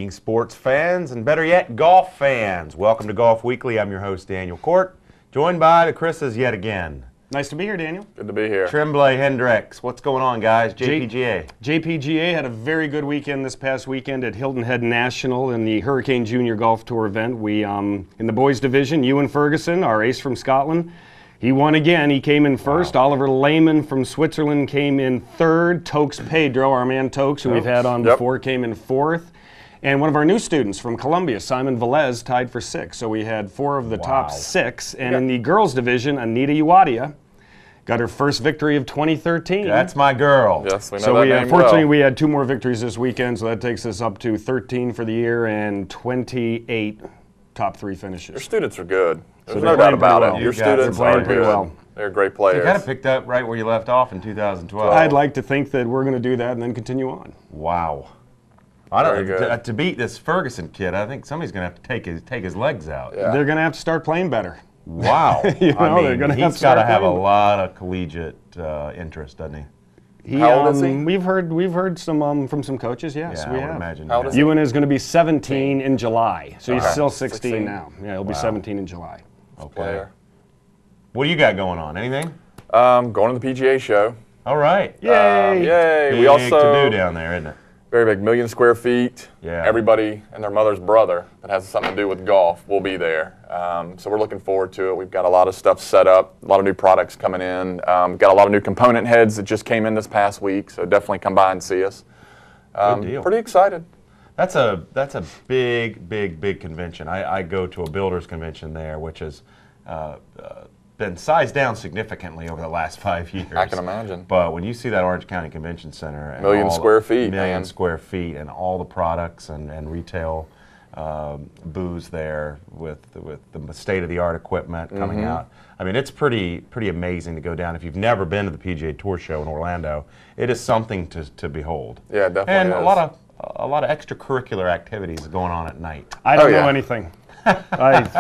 evening, sports fans, and better yet, golf fans. Welcome to Golf Weekly. I'm your host, Daniel Cort, joined by the Chris's yet again. Nice to be here, Daniel. Good to be here. Tremblay, Hendrix. What's going on, guys? JPGA. JPGA had a very good weekend this past weekend at Hilton Head National in the Hurricane Junior Golf Tour event. We, in the boys division, Ewan Ferguson, our ace from Scotland, he won again. He came in first. Wow. Oliver Lehmann from Switzerland came in third. Tokes Pedro, our man Tokes, who we've had on before, came in fourth. And one of our new students from Colombia, Simon Velez, tied for sixth. So we had four of the top six. And in the girls division, Anita Uwadia got her first victory of 2013. That's my girl. Yes, we know that name fortunately, well. we had two more victories this weekend, so that takes us up to 13 for the year and 28 top three finishes. Your students are good. There's So no doubt about well. it. Your students are are pretty good. well. They're great players. You got to pick that right where you left off in 2012. I'd like to think that we're going to do that and then continue on. Wow. I don't to beat this Ferguson kid, I think somebody's going to have to take his legs out. Yeah. They're going to have to start playing better. Wow. They're gonna he's got to have a lot of collegiate interest, doesn't he? How old is he? We've heard some from some coaches. Yes, Yeah, we I would have. imagine. How old is he? Ewan is going to be 17 in July, so he's Okay. still 16 16. now. Yeah, he'll be 17 in July. Okay. Player. What do you got going on? Anything? Going to the PGA show. All right. Yay! Yay! Big We also to do down there, isn't it? very big, 1 million square feet. Yeah. Everybody and their mother's brother that has something to do with golf will be there. So we're looking forward to it. We've got a lot of stuff set up, a lot of new products coming in. Got a lot of new component heads that just came in this past week. So definitely come by and see us. Good deal. Pretty excited. That's a big convention. I go to a builders convention there, which has been sized down significantly over the last 5 years. I can imagine. But when you see that Orange County Convention Center, and 1 million square feet, million man. square feet, and all the products and retail booths there with the state-of-the-art equipment coming out. I mean, it's pretty amazing to go down. If you've never been to the PGA Tour show in Orlando, it is something to behold. Yeah, definitely. And is. a lot of extracurricular activities going on at night. I don't know yeah. anything. I've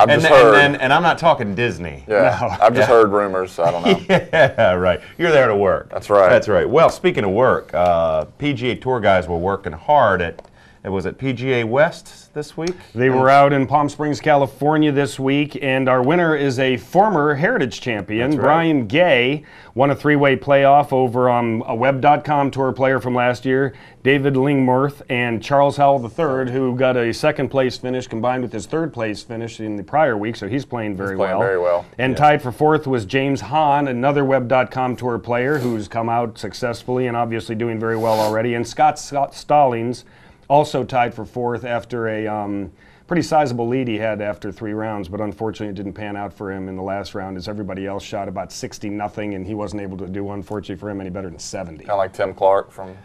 just heard. And I'm not talking Disney. Yeah, No. I've just heard rumors. So I don't know. Yeah, right. You're there to work. That's right. That's right. Well, speaking of work, PGA Tour guys were working hard at PGA West this week? They were out in Palm Springs, California this week, and our winner is a former Heritage champion, That's right. Brian Gay, won a three-way playoff over a Web.com Tour player from last year, David Lingmuth, and Charles Howell III, who got a second-place finish combined with his third-place finish in the prior week, so he's playing very well. And tied for fourth was James Hahn, another Web.com Tour player who's come out successfully and obviously doing very well already, and Scott Stallings, also tied for fourth after a pretty sizable lead he had after 3 rounds, but unfortunately it didn't pan out for him in the last round as everybody else shot about 60-0, and he wasn't able to do, unfortunately for him, any better than 70. Kind of like Tim Clark from.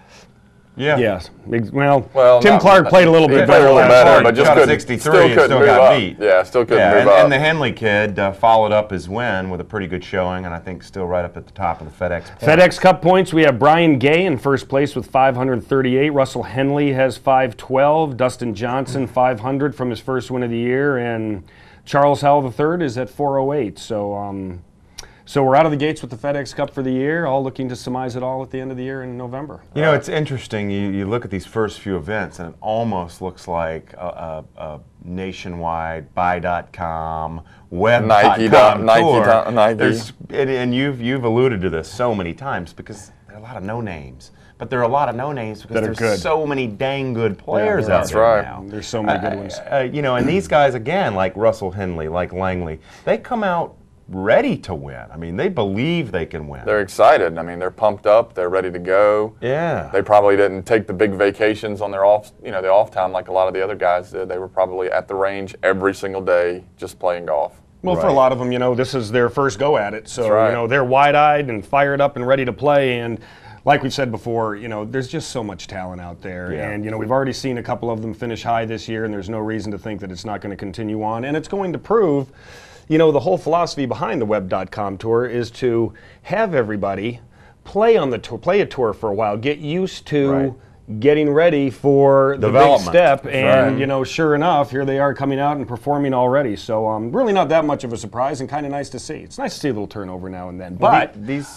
Yeah. Yes. Well, Well, Tim Clark played a little bit played a better little last better, time. but just Shot a couldn't, 63 still and couldn't still move got up. beat. Yeah, still couldn't move and, up. and the Henley kid followed up his win with a pretty good showing, and I think still right up at the top of the FedEx points. FedEx Cup points, we have Brian Gay in first place with 538. Russell Henley has 512. Dustin Johnson, 500 from his first win of the year. And Charles Howell III is at 408. So we're out of the gates with the FedEx Cup for the year, all looking to surmise it all at the end of the year in November. You know, it's interesting. You look at these first few events, and it almost looks like a nationwide buy.com, web.com tour. Nike. And you've alluded to this so many times because there are a lot of no-names. But there are a lot of no-names because there's good. so many dang good players out That's there right. now. There's so many good ones. You know, and these guys, again, like Russell Henley, like Langley, they come out ready to win. I mean, they believe they can win. They're excited. I mean, they're pumped up. They're ready to go. Yeah. They probably didn't take the big vacations on their off time like a lot of the other guys did. They were probably at the range every single day just playing golf. Well, for a lot of them, you know, this is their first go at it. So, right. you know, they're wide-eyed and fired up and ready to play. And like we've said before, you know, there's just so much talent out there. Yeah. And, you know, we've already seen a couple of them finish high this year, and there's no reason to think that it's not going to continue on. And it's going to prove, you know, the whole philosophy behind the Web.com Tour is to have everybody play on the tour, play a tour for a while, get used to getting ready for the big Development. step, and right. you know, sure enough, here they are coming out and performing already. So really not that much of a surprise, and kind of nice to see. It's nice to see a little turnover now and then. But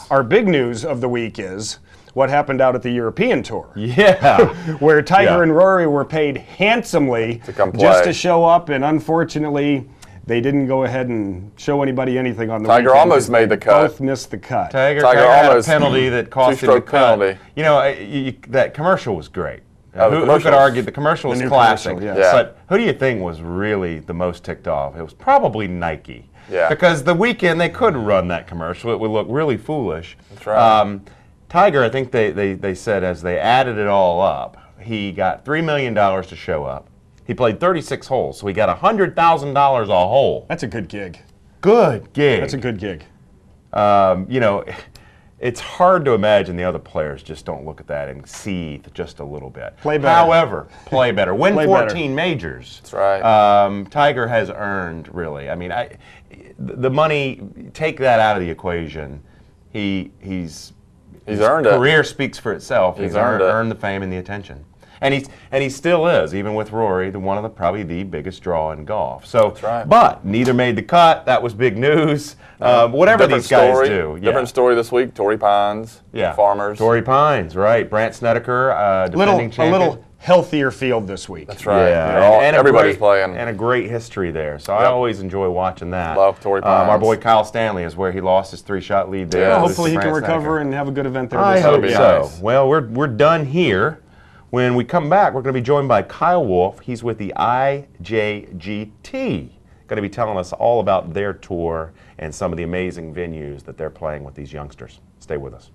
our big news of the week is what happened out at the European Tour. Yeah. Where Tiger and Rory were paid handsomely to come just play. to show up, and unfortunately, they didn't go ahead and show anybody anything on the Tiger weekend. almost made the cut. Both missed the cut. Tiger Tiger had a almost penalty that cost him the two-stroke cut. penalty. You know, that commercial was great. Oh, the who could commercials. argue the commercial was new classic? commercial, yes. But who do you think was really the most ticked off? It was probably Nike. Yeah. Because the weekend they could run that commercial. It would look really foolish. That's right. Tiger, I think they said as they added it all up, he got $3 million to show up. He played 36 holes, so he got $100,000 a hole. That's a good gig. Good gig. That's a good gig. You know, it's hard to imagine the other players just don't look at that and seethe just a little bit. Play better. However, play better. Win Play 14 better. majors. That's right. Tiger has earned, really. I mean, the money, take that out of the equation. He's earned it. His career speaks for itself. He's earned the fame and the attention. And he still is, even with Rory, probably the biggest draw in golf. So, That's right. But neither made the cut. That was big news. Whatever Different these guys story. do. Yeah. Different story this week. Torrey Pines. Yeah. Farmers. Torrey Pines, right. Brant Snedeker, defending champion. A little healthier field this week. That's right. Yeah, and everybody's playing. And a great history there. So I always enjoy watching that. Love Torrey Pines. Our boy Kyle Stanley is where he lost his 3-shot lead there. Yeah, Well, with hopefully he can Brant recover Snedeker. and have a good event there. I this hope be week. so. nice. Well, we're done here. When we come back, we're going to be joined by Kyle Wolf. He's with the IJGT. Going to be telling us all about their tour and some of the amazing venues that they're playing with these youngsters. Stay with us.